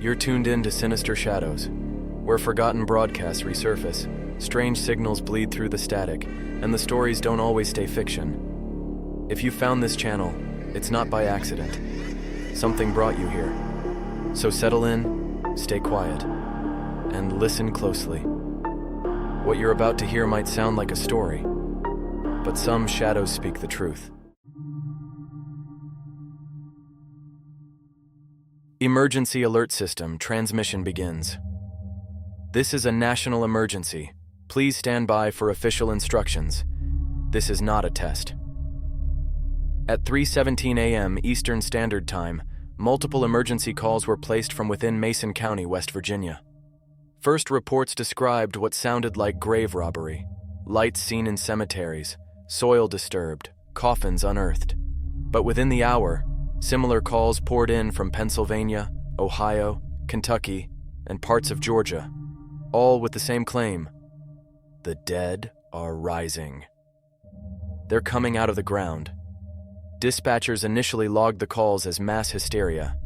You're tuned in to Sinister Shadows, where forgotten broadcasts resurface, strange signals bleed through the static, and the stories don't always stay fiction. If you found this channel, it's not by accident. Something brought you here. So settle in, stay quiet, and listen closely. What you're about to hear might sound like a story, but some shadows speak the truth. Emergency alert system transmission begins. This is a national emergency. Please stand by for official instructions. This is not a test. At 3:17 a.m. Eastern Standard Time, multiple emergency calls were placed from within Mason County, West Virginia. First reports described what sounded like grave robbery, lights seen in cemeteries, soil disturbed, coffins unearthed. But within the hour, similar calls poured in from Pennsylvania, Ohio, Kentucky, and parts of Georgia, all with the same claim: the dead are rising. They're coming out of the ground. Dispatchers initially logged the calls as mass hysteria.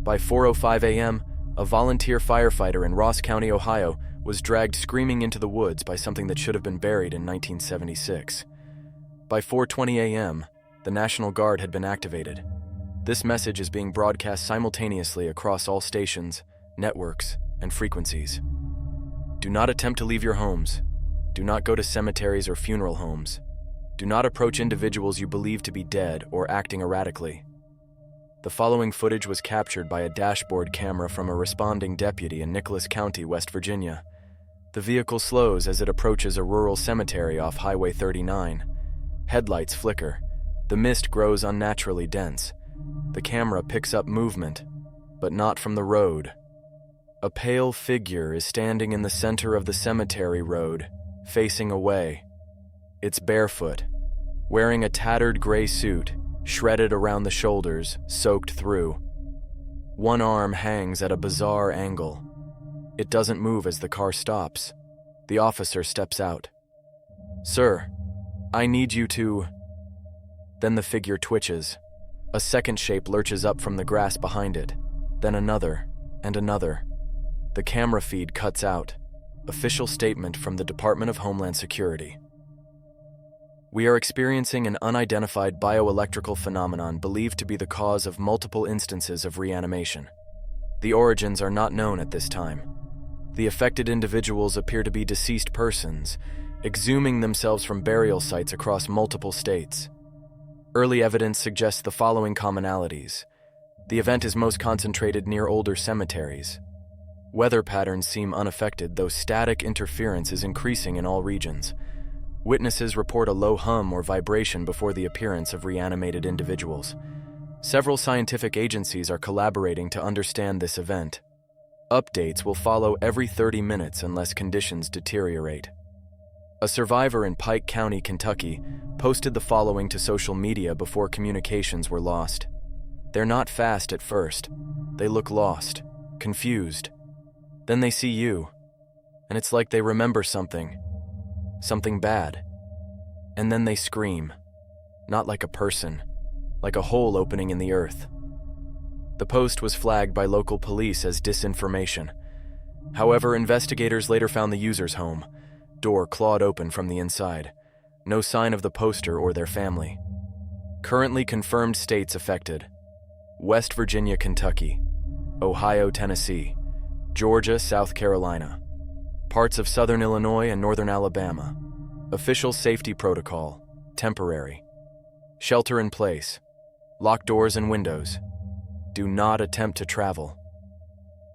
By 4:05 a.m., a volunteer firefighter in Ross County, Ohio, was dragged screaming into the woods by something that should have been buried in 1976. By 4:20 a.m., the National Guard had been activated. This message is being broadcast simultaneously across all stations, networks, and frequencies. Do not attempt to leave your homes. Do not go to cemeteries or funeral homes. Do not approach individuals you believe to be dead or acting erratically. The following footage was captured by a dashboard camera from a responding deputy in Nicholas County, West Virginia. The vehicle slows as it approaches a rural cemetery off Highway 39. Headlights flicker. The mist grows unnaturally dense. The camera picks up movement, but not from the road. A pale figure is standing in the center of the cemetery road, facing away. It's barefoot, wearing a tattered gray suit, shredded around the shoulders, soaked through. One arm hangs at a bizarre angle. It doesn't move as the car stops. The officer steps out. "Sir, I need you to..." Then the figure twitches. A second shape lurches up from the grass behind it, then another, and another. The camera feed cuts out. Official statement from the Department of Homeland Security. We are experiencing an unidentified bioelectrical phenomenon believed to be the cause of multiple instances of reanimation. The origins are not known at this time. The affected individuals appear to be deceased persons, exhuming themselves from burial sites across multiple states. Early evidence suggests the following commonalities. The event is most concentrated near older cemeteries. Weather patterns seem unaffected, though static interference is increasing in all regions. Witnesses report a low hum or vibration before the appearance of reanimated individuals. Several scientific agencies are collaborating to understand this event. Updates will follow every 30 minutes unless conditions deteriorate. A survivor in Pike County, Kentucky, posted the following to social media before communications were lost. They're not fast at first. They look lost, confused. Then they see you, and it's like they remember something bad. And then they scream, not like a person, like a hole opening in the earth. The post was flagged by local police as disinformation. However, investigators later found the user's home, door clawed open from the inside. No sign of the poster or their family. Currently confirmed states affected: West Virginia, Kentucky, Ohio, Tennessee, Georgia, South Carolina, parts of southern Illinois and northern Alabama. Official safety protocol: temporary. Shelter in place. Lock doors and windows. Do not attempt to travel.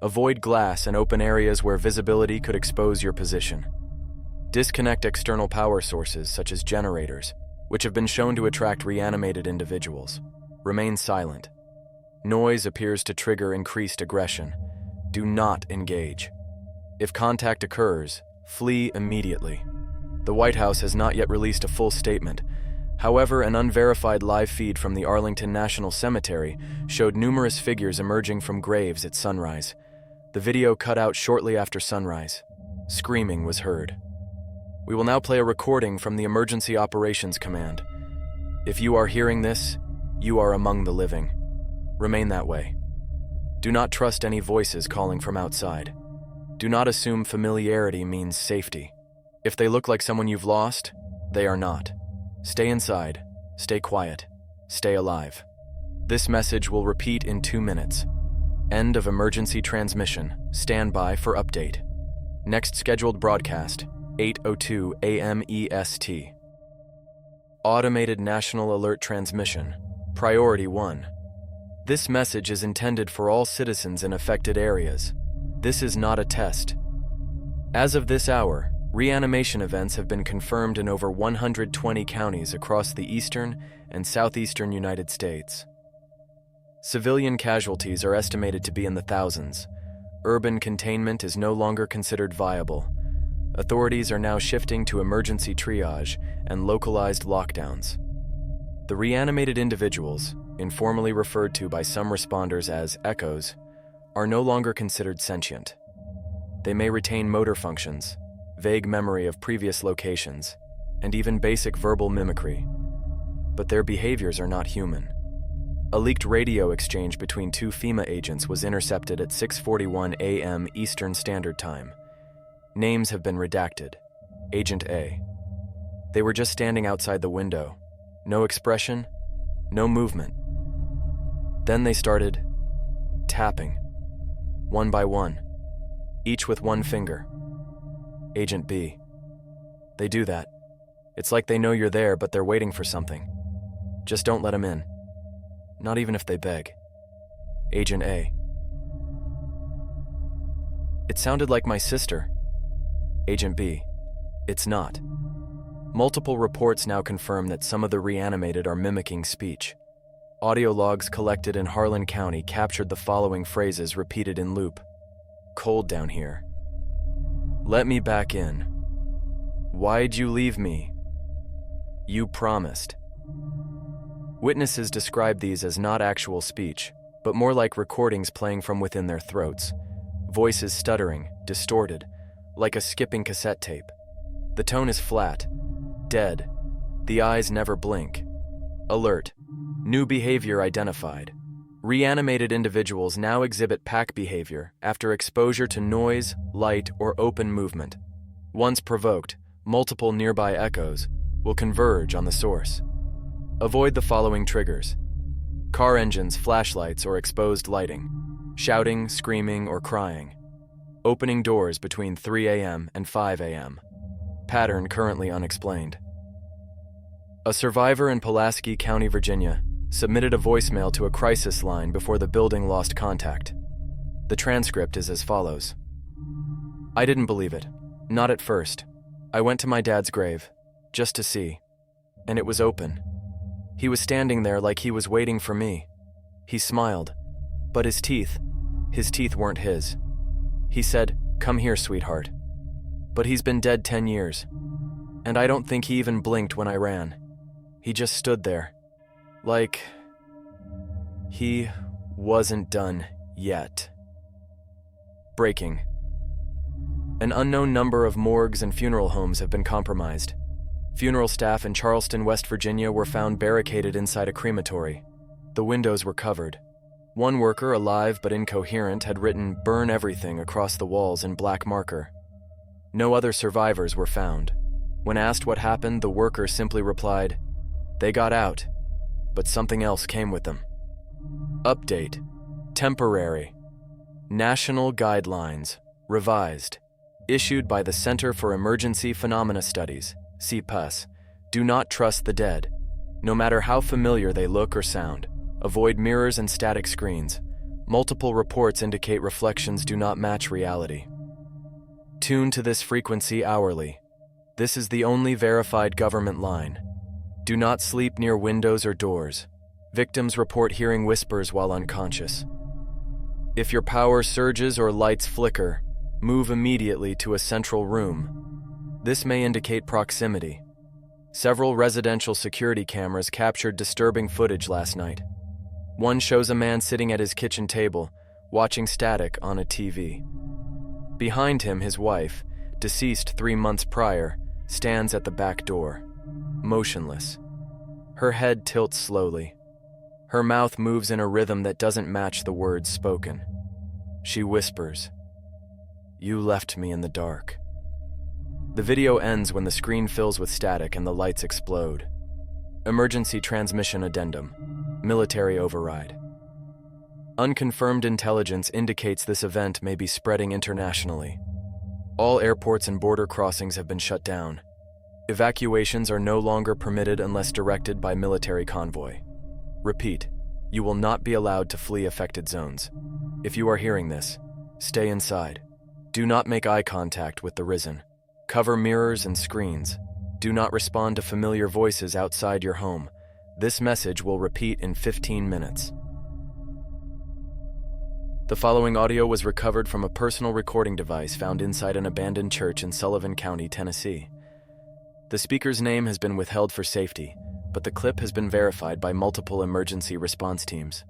Avoid glass and open areas where visibility could expose your position. Disconnect external power sources such as generators, which have been shown to attract reanimated individuals. Remain silent. Noise appears to trigger increased aggression. Do not engage. If contact occurs, flee immediately. The White House has not yet released a full statement. However, an unverified live feed from the Arlington National Cemetery showed numerous figures emerging from graves at sunrise. The video cut out shortly after sunrise. Screaming was heard. We will now play a recording from the Emergency Operations Command. If you are hearing this, you are among the living. Remain that way. Do not trust any voices calling from outside. Do not assume familiarity means safety. If they look like someone you've lost, they are not. Stay inside, stay quiet, stay alive. This message will repeat in 2 minutes. End of emergency transmission. Stand by for update. Next scheduled broadcast, 8:02 a.m. EST. Automated National Alert Transmission. Priority 1. This message is intended for all citizens in affected areas. This is not a test. As of this hour, reanimation events have been confirmed in over 120 counties across the eastern and southeastern United States. Civilian casualties are estimated to be in the thousands. Urban containment is no longer considered viable. Authorities are now shifting to emergency triage and localized lockdowns. The reanimated individuals, informally referred to by some responders as echoes, are no longer considered sentient. They may retain motor functions, vague memory of previous locations, and even basic verbal mimicry. But their behaviors are not human. A leaked radio exchange between 2 FEMA agents was intercepted at 6:41 a.m. Eastern Standard Time. Names have been redacted. Agent A. They were just standing outside the window. No expression, no movement. Then they started tapping, one by one, each with one finger. Agent B. They do that. It's like they know you're there, but they're waiting for something. Just don't let them in. Not even if they beg. Agent A. It sounded like my sister. Agent B. It's not. Multiple reports now confirm that some of the reanimated are mimicking speech. Audio logs collected in Harlan County captured the following phrases repeated in loop. Cold down here. Let me back in. Why'd you leave me? You promised. Witnesses describe these as not actual speech, but more like recordings playing from within their throats. Voices stuttering, distorted, like a skipping cassette tape. The tone is flat, dead. The eyes never blink. Alert. New behavior identified. Reanimated individuals now exhibit pack behavior after exposure to noise, light, or open movement. Once provoked, multiple nearby echoes will converge on the source. Avoid the following triggers: car engines, flashlights, or exposed lighting, shouting, screaming, or crying, opening doors between 3 a.m. and 5 a.m. Pattern currently unexplained. A survivor in Pulaski County, Virginia, submitted a voicemail to a crisis line before the building lost contact. The transcript is as follows. I didn't believe it. Not at first. I went to my dad's grave, just to see, and it was open. He was standing there like he was waiting for me. He smiled, but his teeth weren't his. He said, "Come here, sweetheart." But he's been dead 10 years, and I don't think he even blinked when I ran. He just stood there, like he wasn't done yet. Breaking. An unknown number of morgues and funeral homes have been compromised. Funeral staff in Charleston, West Virginia were found barricaded inside a crematory. The windows were covered. One worker, alive but incoherent, had written "burn everything" across the walls in black marker. No other survivors were found. When asked what happened, the worker simply replied, "They got out, but something else came with them." Update. Temporary. National Guidelines. Revised. Issued by the Center for Emergency Phenomena Studies, CPUS. Do not trust the dead. No matter how familiar they look or sound. Avoid mirrors and static screens. Multiple reports indicate reflections do not match reality. Tune to this frequency hourly. This is the only verified government line. Do not sleep near windows or doors. Victims report hearing whispers while unconscious. If your power surges or lights flicker, move immediately to a central room. This may indicate proximity. Several residential security cameras captured disturbing footage last night. One shows a man sitting at his kitchen table, watching static on a TV. Behind him, his wife, deceased 3 months prior, stands at the back door, motionless. Her head tilts slowly. Her mouth moves in a rhythm that doesn't match the words spoken. She whispers, "You left me in the dark." The video ends when the screen fills with static and the lights explode. Emergency transmission addendum. Military override. Unconfirmed intelligence indicates this event may be spreading internationally. All airports and border crossings have been shut down. Evacuations are no longer permitted unless directed by military convoy. Repeat, you will not be allowed to flee affected zones. If you are hearing this, stay inside. Do not make eye contact with the risen. Cover mirrors and screens. Do not respond to familiar voices outside your home. This message will repeat in 15 minutes. The following audio was recovered from a personal recording device found inside an abandoned church in Sullivan County, Tennessee. The speaker's name has been withheld for safety, but the clip has been verified by multiple emergency response teams.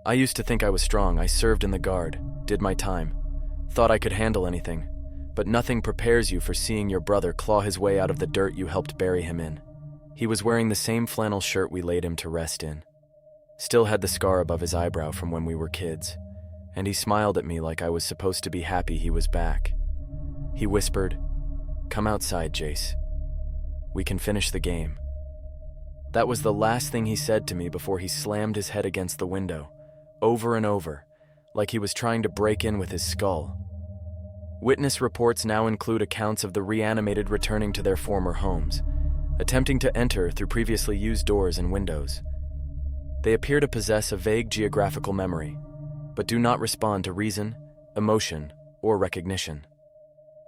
I used to think I was strong. I served in the Guard, did my time, thought I could handle anything, but nothing prepares you for seeing your brother claw his way out of the dirt you helped bury him in. He was wearing the same flannel shirt we laid him to rest in. Still had the scar above his eyebrow from when we were kids, and he smiled at me like I was supposed to be happy he was back. He whispered, "Come outside, Jace. We can finish the game." That was the last thing he said to me before he slammed his head against the window, over and over, like he was trying to break in with his skull. Witness reports now include accounts of the reanimated returning to their former homes, attempting to enter through previously used doors and windows. They appear to possess a vague geographical memory, but do not respond to reason, emotion, or recognition.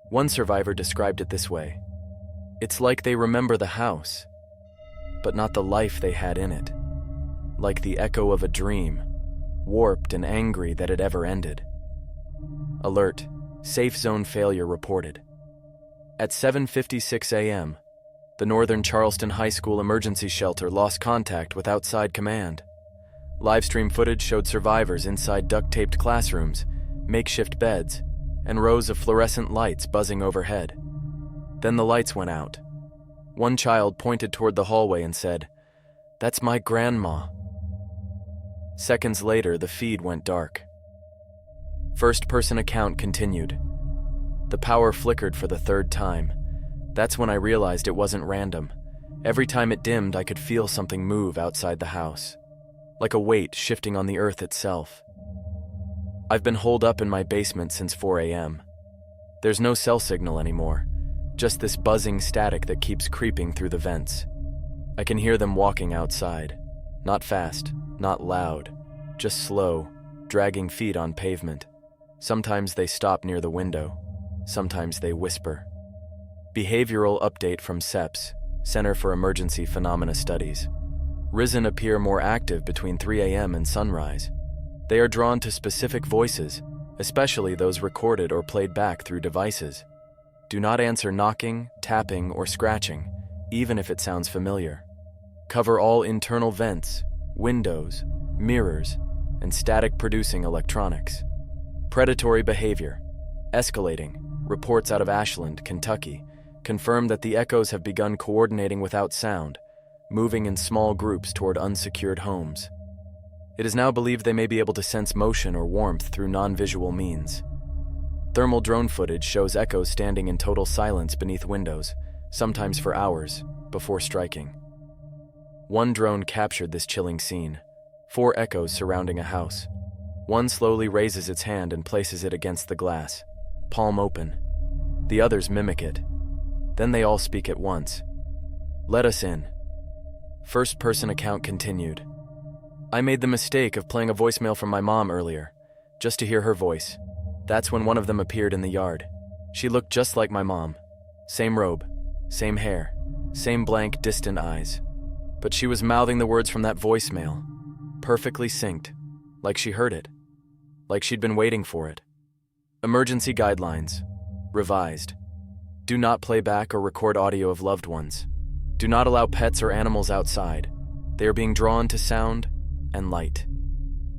One survivor described it this way: "It's like they remember the house, but not the life they had in it. Like the echo of a dream, warped and angry that it ever ended." Alert, safe zone failure reported. At 7:56 a.m., the Northern Charleston High School emergency shelter lost contact with outside command. Livestream footage showed survivors inside duct-taped classrooms, makeshift beds, and rows of fluorescent lights buzzing overhead. Then the lights went out. One child pointed toward the hallway and said, "That's my grandma." Seconds later, the feed went dark. First-person account continued. The power flickered for the third time. That's when I realized it wasn't random. Every time it dimmed, I could feel something move outside the house, like a weight shifting on the earth itself. I've been holed up in my basement since 4 a.m. There's no cell signal anymore, just this buzzing static that keeps creeping through the vents. I can hear them walking outside. Not fast, not loud, just slow, dragging feet on pavement. Sometimes they stop near the window. Sometimes they whisper. Behavioral update from CEPS, Center for Emergency Phenomena Studies. Risen appear more active between 3 a.m. and sunrise. They are drawn to specific voices, especially those recorded or played back through devices. Do not answer knocking, tapping, or scratching, even if it sounds familiar. Cover all internal vents, windows, mirrors, and static-producing electronics. Predatory behavior. Escalating. Reports out of Ashland, Kentucky, confirm that the echoes have begun coordinating without sound, moving in small groups toward unsecured homes. It is now believed they may be able to sense motion or warmth through non-visual means. Thermal drone footage shows echoes standing in total silence beneath windows, sometimes for hours, before striking. One drone captured this chilling scene. 4 echoes surrounding a house. One slowly raises its hand and places it against the glass, palm open. The others mimic it. Then they all speak at once. "Let us in." First-person account continued. "I made the mistake of playing a voicemail from my mom earlier, just to hear her voice. That's when one of them appeared in the yard. She looked just like my mom. Same robe, same hair, same blank, distant eyes. But she was mouthing the words from that voicemail, perfectly synced, like she heard it, like she'd been waiting for it." Emergency guidelines. Revised. Do not play back or record audio of loved ones. Do not allow pets or animals outside. They are being drawn to sound and light.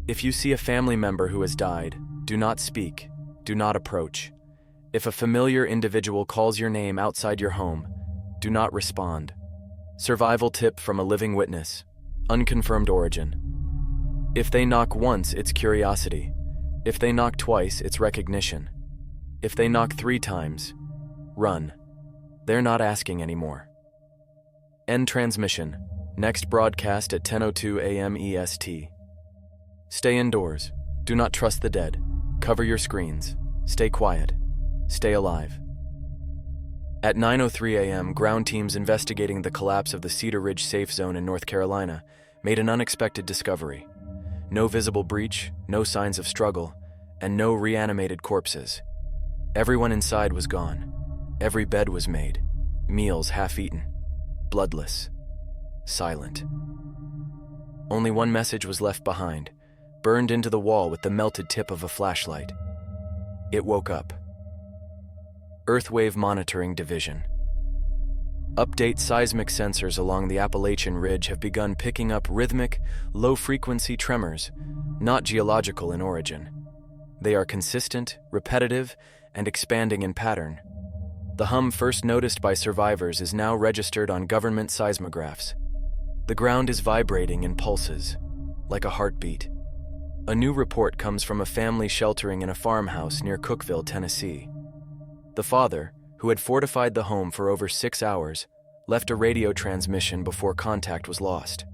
If you see a family member who has died, do not speak, do not approach. If a familiar individual calls your name outside your home, do not respond. Survival tip from a living witness. Unconfirmed origin. If they knock once, it's curiosity. If they knock twice, it's recognition. If they knock 3 times, run. They're not asking anymore. End transmission. Next broadcast at 10:02 a.m. EST. Stay indoors. Do not trust the dead. Cover your screens. Stay quiet. Stay alive. At 9:03 a.m., ground teams investigating the collapse of the Cedar Ridge safe zone in North Carolina made an unexpected discovery. No visible breach, no signs of struggle, and no reanimated corpses. Everyone inside was gone. Every bed was made. Meals half-eaten. Bloodless. Silent. Only one message was left behind, burned into the wall with the melted tip of a flashlight. It woke up. Earthwave Monitoring Division. Update seismic sensors along the Appalachian Ridge have begun picking up rhythmic, low-frequency tremors, not geological in origin. They are consistent, repetitive, and expanding in pattern. The hum first noticed by survivors is now registered on government seismographs. The ground is vibrating in pulses, like a heartbeat. A new report comes from a family sheltering in a farmhouse near Cookeville, Tennessee. The father, who had fortified the home for over 6 hours, left a radio transmission before contact was lost.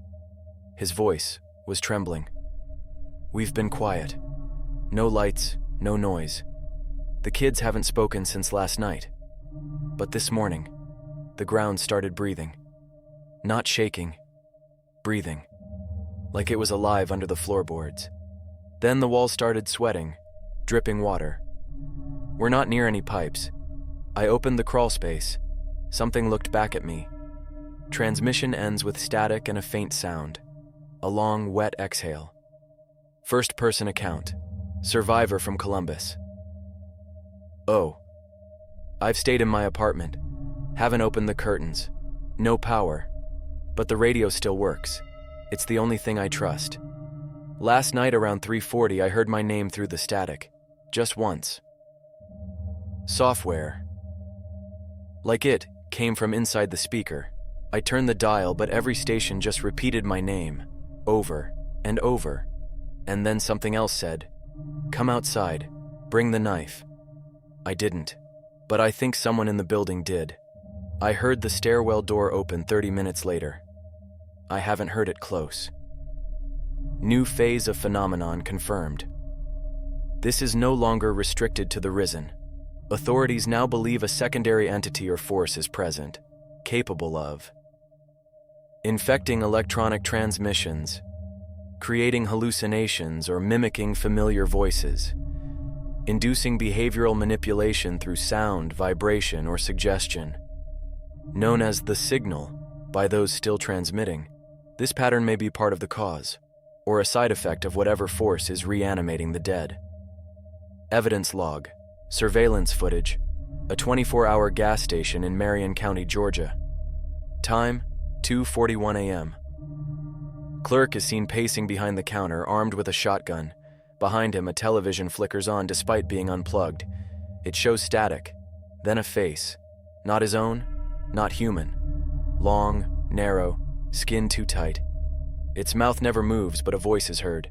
His voice was trembling. "We've been quiet. No lights, no noise. The kids haven't spoken since last night. But this morning, the ground started breathing. Not shaking, breathing. Like it was alive under the floorboards. Then the walls started sweating, dripping water. We're not near any pipes. I opened the crawl space. Something looked back at me. Transmission ends with static and a faint sound. A long, wet exhale. First-person account. Survivor from Columbus. Oh. I've stayed in my apartment. Haven't opened the curtains. No power. But the radio still works. It's the only thing I trust. Last night around 3:40 I heard my name through the static. Just once. Software. Like it, came from inside the speaker. I turned the dial, but every station just repeated my name, over and over. And then something else said, "Come outside, bring the knife." I didn't, but I think someone in the building did. I heard the stairwell door open 30 minutes later. I haven't heard it close. New phase of phenomenon confirmed. This is no longer restricted to the risen. Authorities now believe a secondary entity or force is present, capable of infecting electronic transmissions, creating hallucinations or mimicking familiar voices, inducing behavioral manipulation through sound, vibration, or suggestion. Known as the signal by those still transmitting, this pattern may be part of the cause, or a side effect of whatever force is reanimating the dead. Evidence log. Surveillance footage. A 24-hour gas station in Marion County, Georgia. Time, 2:41 a.m. Clerk is seen pacing behind the counter, armed with a shotgun. Behind him, a television flickers on despite being unplugged. It shows static, then a face. Not his own, not human. Long, narrow, skin too tight. Its mouth never moves, but a voice is heard.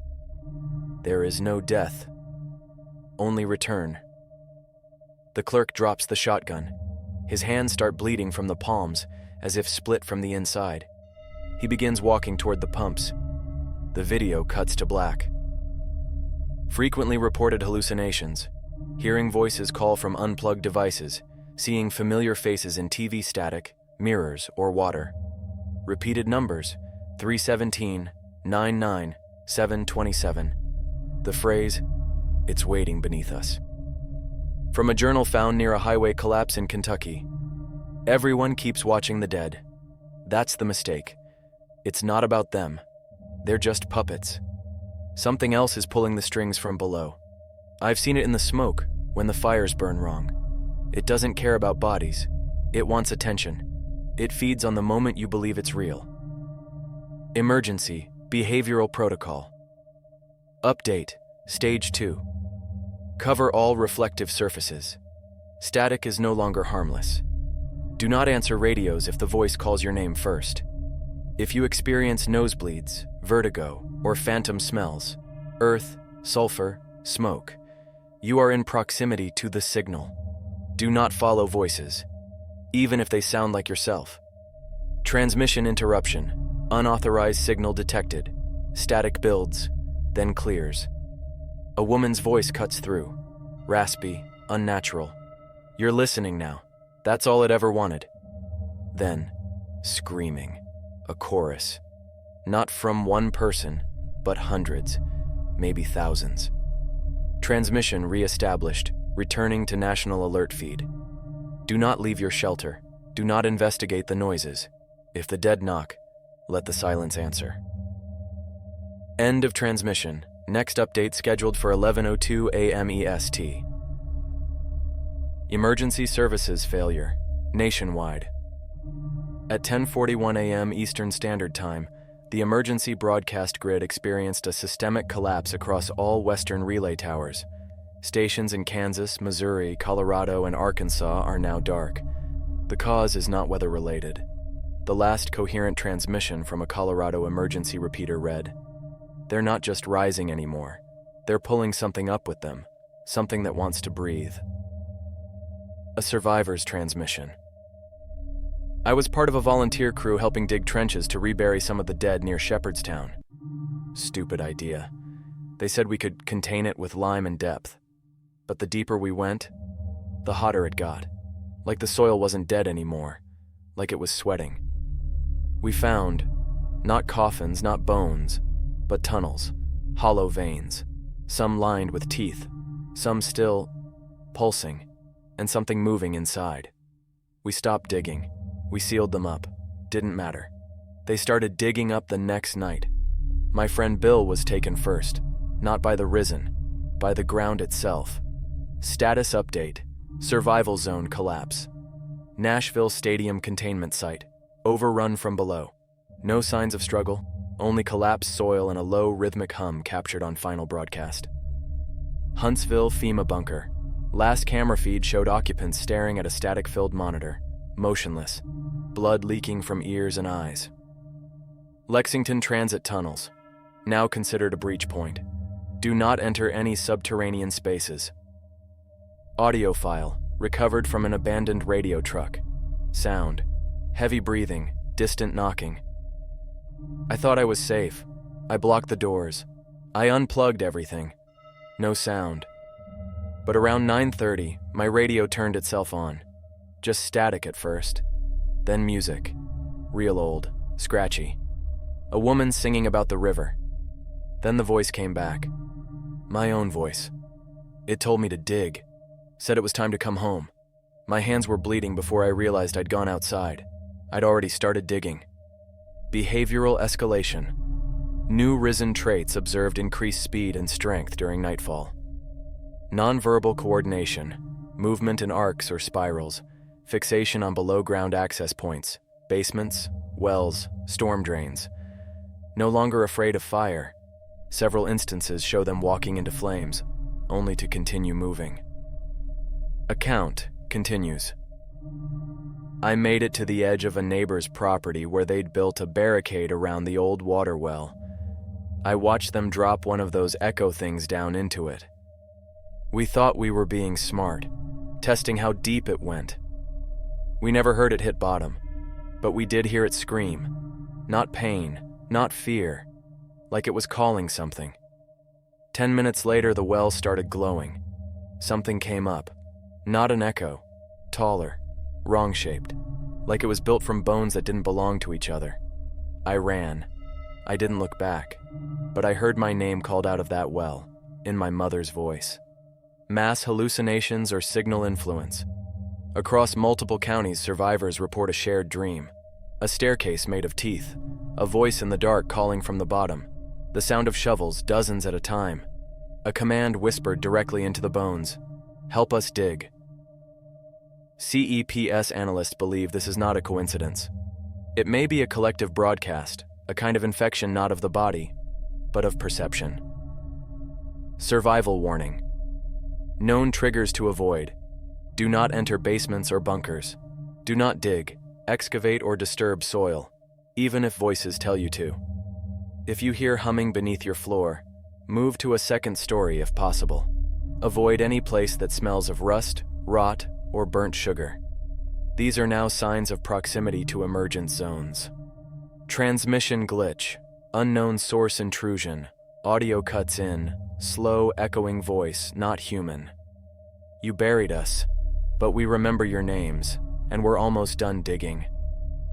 There is no death, only return. The clerk drops the shotgun. His hands start bleeding from the palms, as if split from the inside. He begins walking toward the pumps. The video cuts to black. Frequently reported hallucinations. Hearing voices call from unplugged devices, seeing familiar faces in TV static, mirrors, or water. Repeated numbers, 317, 99, 727. The phrase, "It's waiting beneath us." From a journal found near a highway collapse in Kentucky. Everyone keeps watching the dead. That's the mistake. It's not about them. They're just puppets. Something else is pulling the strings from below. I've seen it in the smoke when the fires burn wrong. It doesn't care about bodies. It wants attention. It feeds on the moment you believe it's real. Emergency, behavioral protocol. Update, stage 2. Cover all reflective surfaces. Static is no longer harmless. Do not answer radios if the voice calls your name first. If you experience nosebleeds, vertigo, or phantom smells, earth, sulfur, Smoke. You are in proximity to the signal. Do not follow voices, even if they sound like yourself. Transmission interruption. Unauthorized signal detected. Static builds, then clears. A woman's voice cuts through. Raspy, unnatural. You're listening now. That's all it ever wanted. Then, screaming. A chorus. Not from one person, but hundreds, maybe thousands. Transmission re-established, returning to national alert feed. Do not leave your shelter. Do not investigate the noises. If the dead knock, let the silence answer. End of transmission. Next update scheduled for 11:02 a.m. EST. Emergency services failure. Nationwide. At 10:41 a.m. Eastern Standard Time, the emergency broadcast grid experienced a systemic collapse across all Western relay towers. Stations in Kansas, Missouri, Colorado, and Arkansas are now dark. The cause is not weather-related. The last coherent transmission from a Colorado emergency repeater read, "They're not just rising anymore. They're pulling something up with them, something that wants to breathe." A survivor's transmission. I was part of a volunteer crew helping dig trenches to rebury some of the dead near Shepherdstown. Stupid idea. They said we could contain it with lime and depth. But the deeper we went, the hotter it got. Like the soil wasn't dead anymore. Like it was sweating. We found, not coffins, not bones, but tunnels, hollow veins, some lined with teeth, some still pulsing, and something moving inside. We stopped digging. We sealed them up. Didn't matter. They started digging up the next night. My friend Bill was taken first, not by the risen, by the ground itself. Status update. Survival zone collapse. Nashville Stadium containment site. Overrun from below. No signs of struggle, only collapsed soil and a low rhythmic hum captured on final broadcast. Huntsville FEMA bunker. Last camera feed showed occupants staring at a static-filled monitor, motionless, blood leaking from ears and eyes. Lexington transit tunnels. Now considered a breach point. Do not enter any subterranean spaces. Audio file, recovered from an abandoned radio truck. Sound, heavy breathing, distant knocking. I thought I was safe. I blocked the doors. I unplugged everything. No sound. But around 9:30, my radio turned itself on. Just static at first. Then music. Real old, scratchy. A woman singing about the river. Then the voice came back. My own voice. It told me to dig. Said it was time to come home. My hands were bleeding before I realized I'd gone outside. I'd already started digging. Behavioral escalation. New risen traits observed increased speed and strength during nightfall. Nonverbal coordination. Movement in arcs or spirals. Fixation on below-ground access points. Basements, wells, storm drains. No longer afraid of fire. Several instances show them walking into flames, only to continue moving. Account continues. I made it to the edge of a neighbor's property where they'd built a barricade around the old water well. I watched them drop one of those echo things down into it. We thought we were being smart, testing how deep it went. We never heard it hit bottom, but we did hear it scream. Not pain, not fear, like it was calling something. 10 minutes later, the well started glowing. Something came up. Not an echo. Taller. Wrong-shaped. Like it was built from bones that didn't belong to each other. I ran. I didn't look back. But I heard my name called out of that well, in my mother's voice. Mass hallucinations or signal influence. Across multiple counties, survivors report a shared dream. A staircase made of teeth. A voice in the dark calling from the bottom. The sound of shovels, dozens at a time. A command whispered directly into the bones. Help us dig. CEPS analysts believe this is not a coincidence. It may be a collective broadcast, a kind of infection not of the body, but of perception. Survival warning. Known triggers to avoid. Do not enter basements or bunkers. Do not dig, excavate, or disturb soil, even if voices tell you to. If you hear humming beneath your floor, Move to a second story if possible. Avoid any place that smells of rust, rot, or burnt sugar. These are now signs of proximity to emergent zones. Transmission glitch, unknown source intrusion, audio cuts in, slow echoing voice, not human. You buried us, but we remember your names, and we're almost done digging.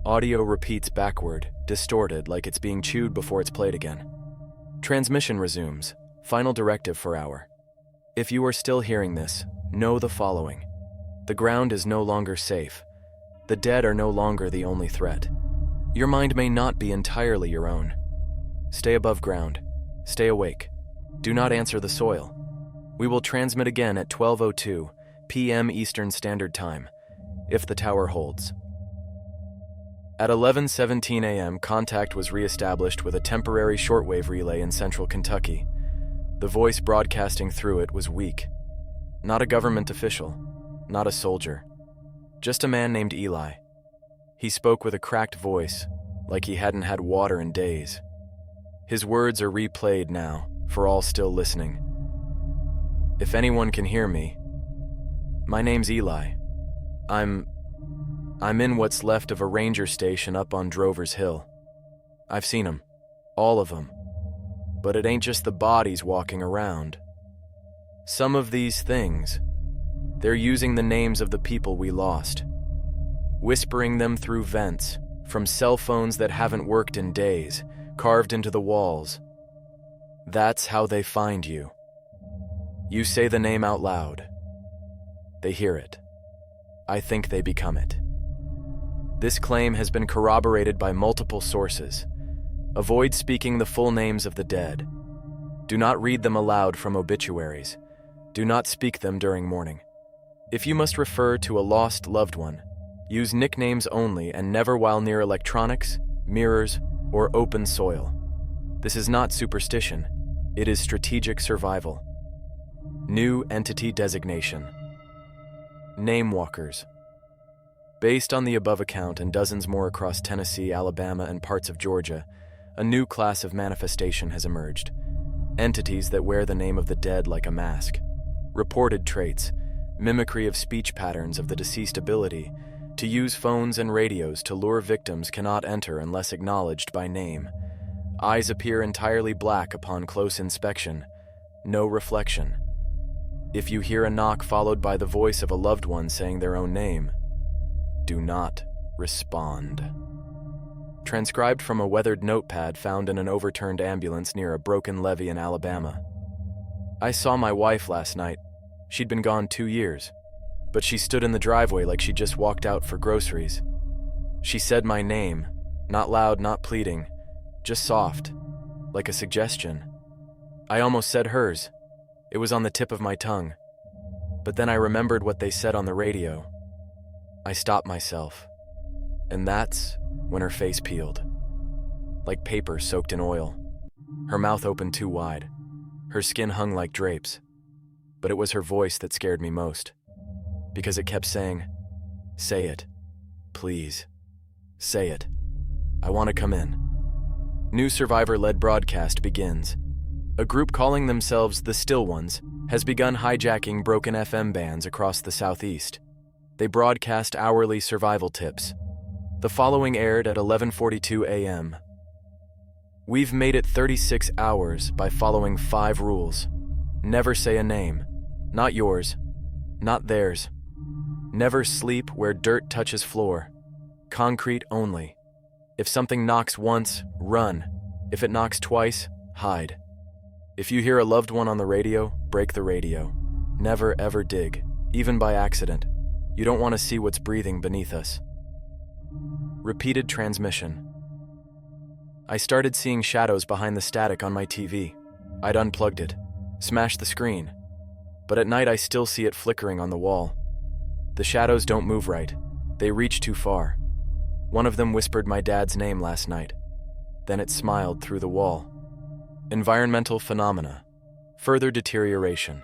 Audio repeats backward, distorted like it's being chewed before it's played again. Transmission resumes, final directive for hour. If you are still hearing this, know the following. The ground is no longer safe. The dead are no longer the only threat. Your mind may not be entirely your own. Stay above ground. Stay awake. Do not answer the soil. We will transmit again at 12:02 p.m. Eastern Standard Time, if the tower holds. At 11:17 a.m., contact was re-established with a temporary shortwave relay in central Kentucky. The voice broadcasting through it was weak. Not a government official, not a soldier. Just a man named Eli. He spoke with a cracked voice, like he hadn't had water in days. His words are replayed now, for all still listening. If anyone can hear me, my name's Eli. I'm in what's left of a ranger station up on Drover's Hill. I've seen 'em, all of 'em. But it ain't just the bodies walking around. Some of these things, they're using the names of the people we lost, whispering them through vents, from cell phones that haven't worked in days, carved into the walls. That's how they find you. You say the name out loud. They hear it. I think they become it. This claim has been corroborated by multiple sources. Avoid speaking the full names of the dead. Do not read them aloud from obituaries. Do not speak them during mourning. If you must refer to a lost loved one, use nicknames only and never while near electronics, mirrors, or open soil. This is not superstition. It is strategic survival. New entity designation. Namewalkers. Based on the above account and dozens more across Tennessee, Alabama, and parts of Georgia, a new class of manifestation has emerged. Entities that wear the name of the dead like a mask. Reported traits, mimicry of speech patterns of the deceased, ability to use phones and radios to lure victims cannot enter unless acknowledged by name. Eyes appear entirely black upon close inspection. No reflection. If you hear a knock followed by the voice of a loved one saying their own name, do not respond. Transcribed from a weathered notepad found in an overturned ambulance near a broken levee in Alabama. I saw my wife last night. She'd been gone 2 years, but she stood in the driveway like she just walked out for groceries. She said my name, not loud, not pleading, just soft, like a suggestion. I almost said hers. It was on the tip of my tongue. But then I remembered what they said on the radio. I stopped myself. And that's when her face peeled, like paper soaked in oil. Her mouth opened too wide. Her skin hung like drapes. But it was her voice that scared me most, because it kept saying, "Say it. Please. Say it. I want to come in." New survivor-led broadcast begins. A group calling themselves the Still Ones has begun hijacking broken FM bands across the Southeast. They broadcast hourly survival tips. The following aired at 11:42 a.m. We've made it 36 hours by following 5 rules. Never say a name. Not yours. Not theirs. Never sleep where dirt touches floor. Concrete only. If something knocks once, run. If it knocks twice, hide. If you hear a loved one on the radio, break the radio. Never ever dig, even by accident. You don't want to see what's breathing beneath us. Repeated transmission. I started seeing shadows behind the static on my TV. I'd unplugged it, smashed the screen. But at night I still see it flickering on the wall. The shadows don't move right. They reach too far. One of them whispered my dad's name last night. Then it smiled through the wall. Environmental phenomena. Further deterioration.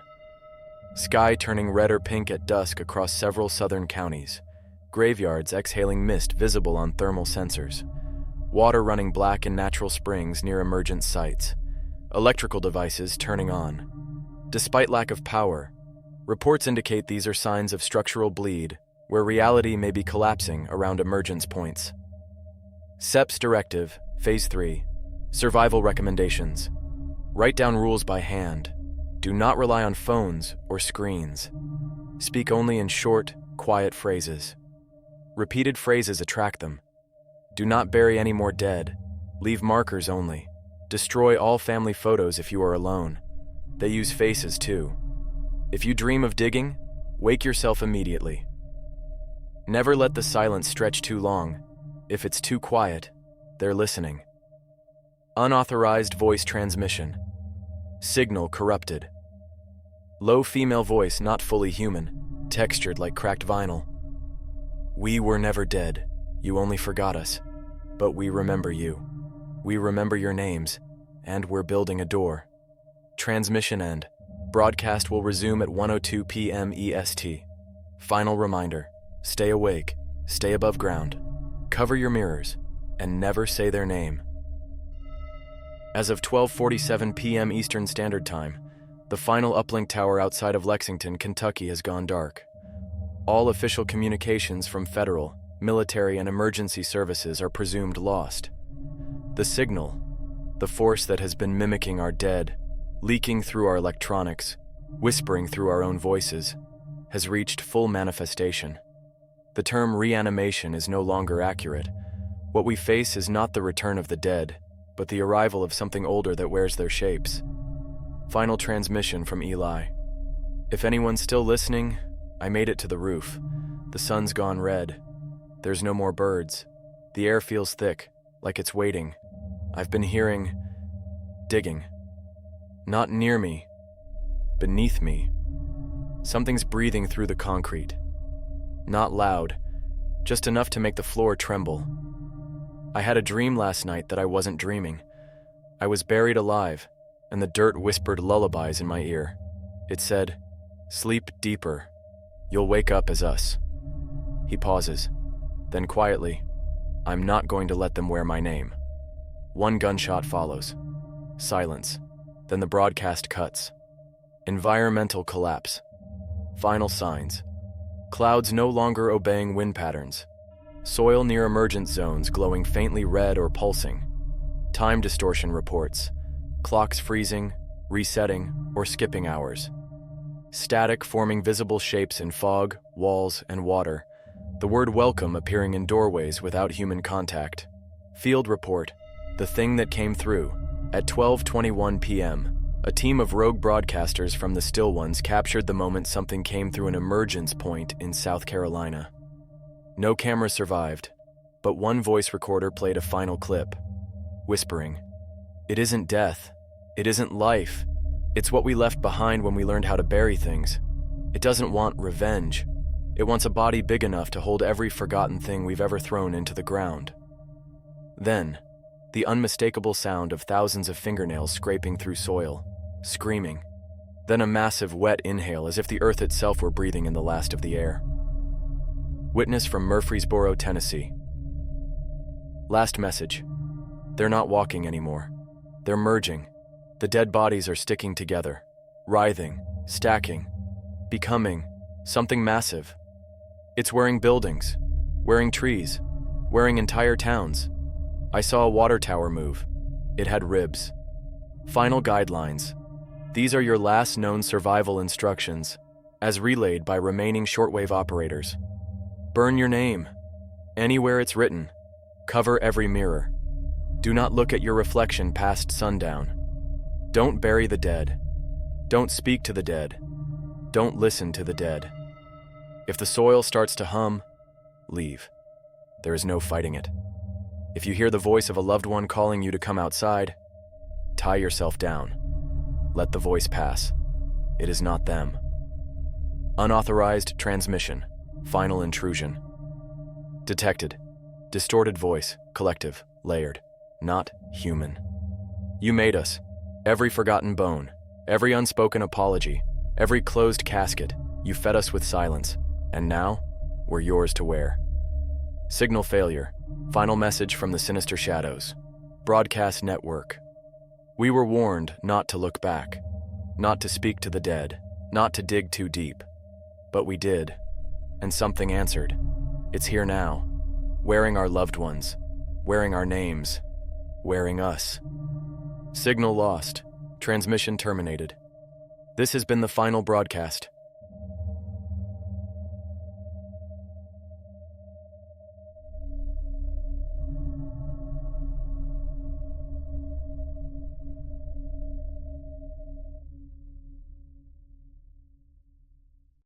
Sky turning red or pink at dusk across several southern counties. Graveyards exhaling mist visible on thermal sensors. Water running black in natural springs near emergent sites. Electrical devices turning on. Despite lack of power, reports indicate these are signs of structural bleed, where reality may be collapsing around emergence points. SEPS Directive, Phase 3. Survival recommendations. Write down rules by hand. Do not rely on phones or screens. Speak only in short, quiet phrases. Repeated phrases attract them. Do not bury any more dead. Leave markers only. Destroy all family photos if you are alone. They use faces too. If you dream of digging, wake yourself immediately. Never let the silence stretch too long. If it's too quiet, they're listening. Unauthorized voice transmission. Signal corrupted. Low female voice not fully human, textured like cracked vinyl. We were never dead. You only forgot us. But we remember you. We remember your names, and we're building a door. Transmission end. Broadcast will resume at 1:02 p.m. EST. Final reminder. Stay awake, stay above ground, cover your mirrors, and never say their name. As of 12:47 p.m. Eastern Standard Time, the final uplink tower outside of Lexington, Kentucky has gone dark. All official communications from federal, military, and emergency services are presumed lost. The signal, the force that has been mimicking our dead, leaking through our electronics, whispering through our own voices, has reached full manifestation. The term reanimation is no longer accurate. What we face is not the return of the dead, but the arrival of something older that wears their shapes. Final transmission from Eli. If anyone's still listening, I made it to the roof. The sun's gone red. There's no more birds. The air feels thick, like it's waiting. I've been hearing digging. Not near me, beneath me. Something's breathing through the concrete. Not loud, just enough to make the floor tremble. I had a dream last night that I wasn't dreaming. I was buried alive, and the dirt whispered lullabies in my ear. It said, "Sleep deeper. You'll wake up as us." He pauses. Then quietly, "I'm not going to let them wear my name." One gunshot follows. Silence. Then the broadcast cuts. Environmental collapse. Final signs. Clouds no longer obeying wind patterns. Soil near emergence zones glowing faintly red or pulsing. Time distortion reports. Clocks freezing, resetting, or skipping hours. Static forming visible shapes in fog, walls, and water. The word welcome appearing in doorways without human contact. Field report. The thing that came through. At 12:21 p.m., a team of rogue broadcasters from the Still Ones captured the moment something came through an emergence point in South Carolina. No camera survived, but one voice recorder played a final clip, whispering, "It isn't death. It isn't life. It's what we left behind when we learned how to bury things. It doesn't want revenge. It wants a body big enough to hold every forgotten thing we've ever thrown into the ground." Then, the unmistakable sound of thousands of fingernails scraping through soil, screaming. Then a massive wet inhale as if the earth itself were breathing in the last of the air. Witness from Murfreesboro, Tennessee. Last message. They're not walking anymore. They're merging. The dead bodies are sticking together, writhing, stacking, becoming something massive. It's wearing buildings, wearing trees, wearing entire towns. I saw a water tower move. It had ribs. Final guidelines. These are your last known survival instructions, as relayed by remaining shortwave operators. Burn your name. Anywhere it's written. Cover every mirror. Do not look at your reflection past sundown. Don't bury the dead. Don't speak to the dead. Don't listen to the dead. If the soil starts to hum, leave. There is no fighting it. If you hear the voice of a loved one calling you to come outside, tie yourself down. Let the voice pass. It is not them. Unauthorized transmission. Final intrusion. Detected. Distorted voice. Collective. Layered. Not human. You made us. Every forgotten bone. Every unspoken apology. Every closed casket. You fed us with silence. And now, we're yours to wear. Signal failure. Final message from the Sinister Shadows. Broadcast network. We were warned not to look back, not to speak to the dead, not to dig too deep. But we did, and something answered. It's here now, wearing our loved ones, wearing our names, wearing us. Signal lost. Transmission terminated. This has been the final broadcast.